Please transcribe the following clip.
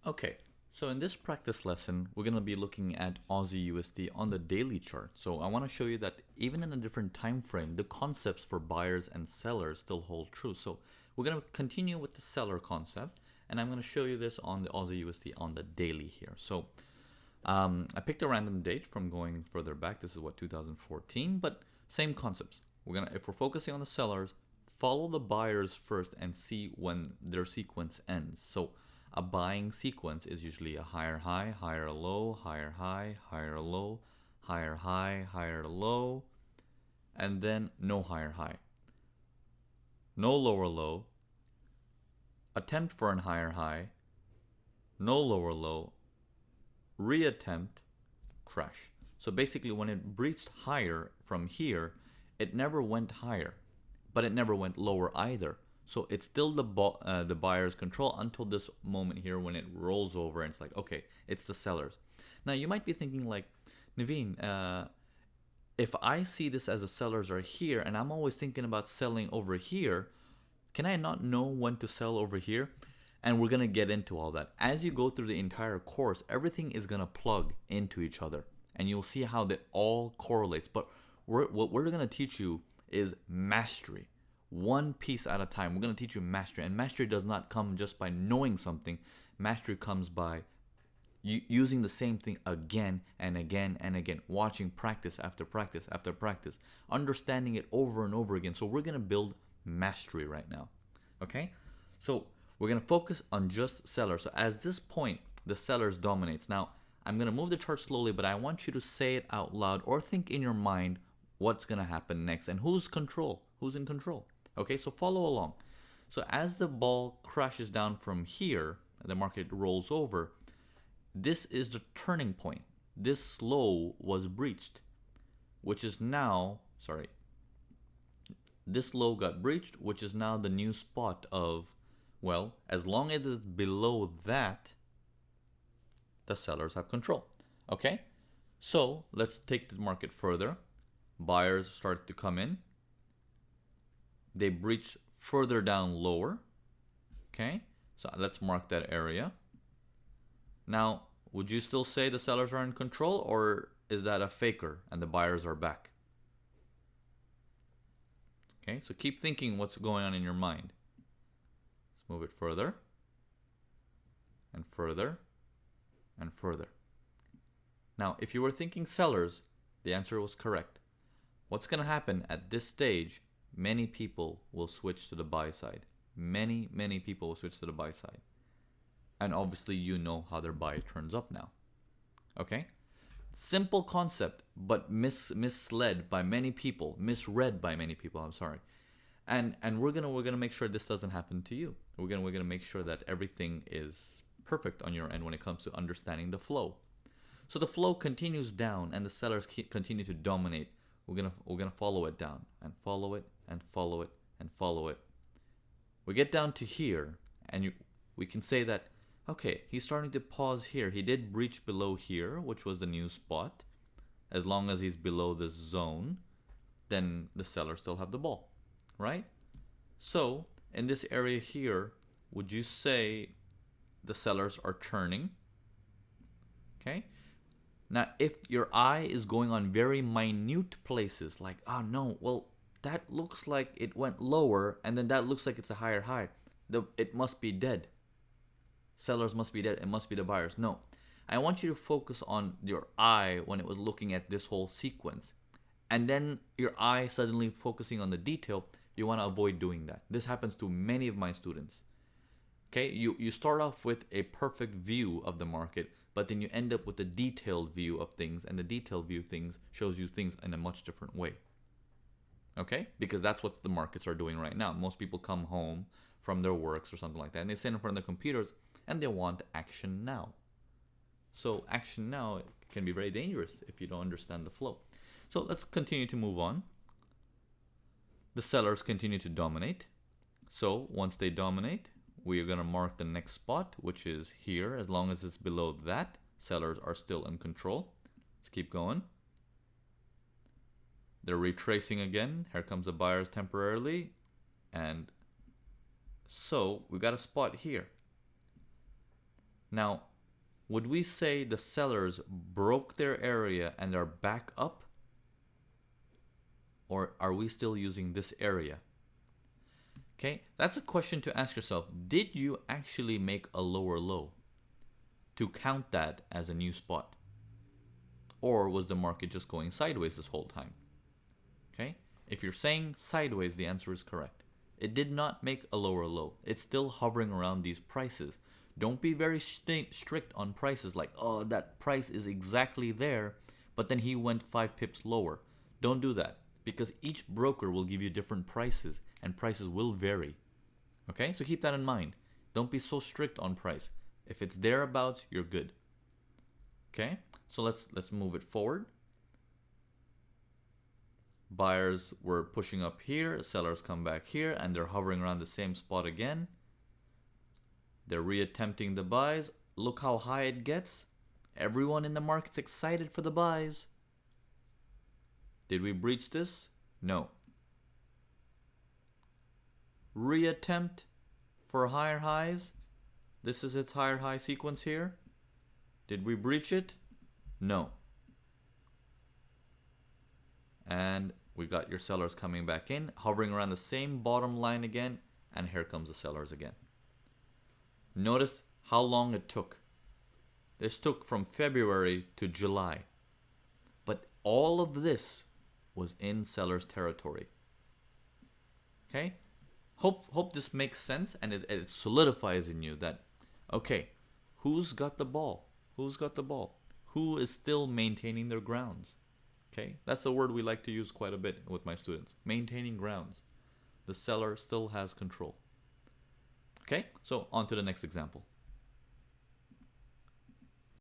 Okay, so in this practice lesson, we're going to be looking at Aussie USD on the daily chart. So I want to show you that even in a different time frame, the concepts for buyers and sellers still hold true. So we're going to continue with the seller concept, and I'm going to show you this on the Aussie USD on the daily here. So I picked a random date from going further back. This is what 2014, but same concepts. If we're focusing on the sellers, follow the buyers first and see when their sequence ends. So a buying sequence is usually a higher high, higher low, higher high, higher low, higher high, higher low, and then no higher high. No lower low, attempt for an higher high, no lower low, reattempt, crash. So basically when it breached higher from here, it never went higher, but it never went lower either. So it's still the buyer's control until this moment here when it rolls over and it's like, okay, it's the sellers. Now you might be thinking like, Naveen, if I see this as the sellers are here and I'm always thinking about selling over here, can I not know when to sell over here? And we're going to get into all that. As you go through the entire course, everything is going to plug into each other. And you'll see how that all correlates. But what we're going to teach you is mastery. One piece at a time. We're going to teach you mastery. And mastery does not come just by knowing something. Mastery comes by using the same thing again and again and again. Watching practice after practice after practice. Understanding it over and over again. So we're going to build mastery right now. Okay? So we're going to focus on just sellers. So as this point, the sellers dominates. Now, I'm going to move the chart slowly, but I want you to say it out loud or think in your mind what's going to happen next and who's in control. Okay, so follow along. So as the ball crashes down from here, the market rolls over, this is the turning point. This low was breached, which is now, this low got breached, which is now the new spot of, well, as long as it's below that, the sellers have control. Okay, so let's take the market further. Buyers start to come in. They breach further down lower. Okay, so let's mark that area. Now, would you still say the sellers are in control, or is that a faker and the buyers are back? Okay, so keep thinking what's going on in your mind. Let's move it further and further and further. Now, if you were thinking sellers, the answer was correct. What's going to happen at this stage? Many people will switch to the buy side. Many people will switch to the buy side. And obviously you know how their buy turns up now. Okay? Simple concept, but misled by many people, misread by many people, I'm sorry. And we're gonna make sure this doesn't happen to you. We're gonna make sure that everything is perfect on your end when it comes to understanding the flow. So the flow continues down and the sellers continue to dominate. We're gonna follow it down and follow it and follow it and follow it. We get down to here and we can say that, okay, he's starting to pause here. He did breach below here, which was the new spot. As long as he's below this zone, then the sellers still have the ball, right? So in this area here, would you say the sellers are turning? Okay. Now, if your eye is going on very minute places, like, oh no, well, that looks like it went lower, and then that looks like it's a higher high. It must be dead. Sellers must be dead. It must be the buyers. No. I want you to focus on your eye when it was looking at this whole sequence. And then your eye suddenly focusing on the detail. You want to avoid doing that. This happens to many of my students. Okay, you start off with a perfect view of the market, but then you end up with a detailed view of things, and the detailed view of things shows you things in a much different way. Okay, because that's what the markets are doing right now. Most people come home from their works or something like that, and they sit in front of their computers, and they want action now. So action now can be very dangerous if you don't understand the flow. So let's continue to move on. The sellers continue to dominate. So once they dominate, we are going to mark the next spot, which is here. As long as it's below that, sellers are still in control. Let's keep going. They're retracing again. Here comes the buyers temporarily. And so we got a spot here. Now, would we say the sellers broke their area and are back up? Or are we still using this area? Okay, that's a question to ask yourself. Did you actually make a lower low to count that as a new spot? Or was the market just going sideways this whole time? Okay, if you're saying sideways, the answer is correct. It did not make a lower low. It's still hovering around these prices. Don't be very strict on prices like, oh, that price is exactly there, but then he went 5 pips lower. Don't do that, because each broker will give you different prices and prices will vary. Okay, so keep that in mind. Don't be so strict on price. If it's thereabouts, you're good. Okay, so let's move it forward. Buyers were pushing up here, sellers come back here, and they're hovering around the same spot again. They're reattempting the buys. Look how high it gets. Everyone in the market's excited for the buys. Did we breach this? No. Reattempt for higher highs. This is its higher high sequence here. Did we breach it? No. And we got your sellers coming back in, hovering around the same bottom line again, and here comes the sellers again. Notice how long it took. This took from February to July. But all of this was in seller's territory. Okay? Hope this makes sense and it solidifies in you that, okay, who's got the ball? Who's got the ball? Who is still maintaining their grounds? Okay? That's a word we like to use quite a bit with my students. Maintaining grounds. The seller still has control. Okay, so on to the next example.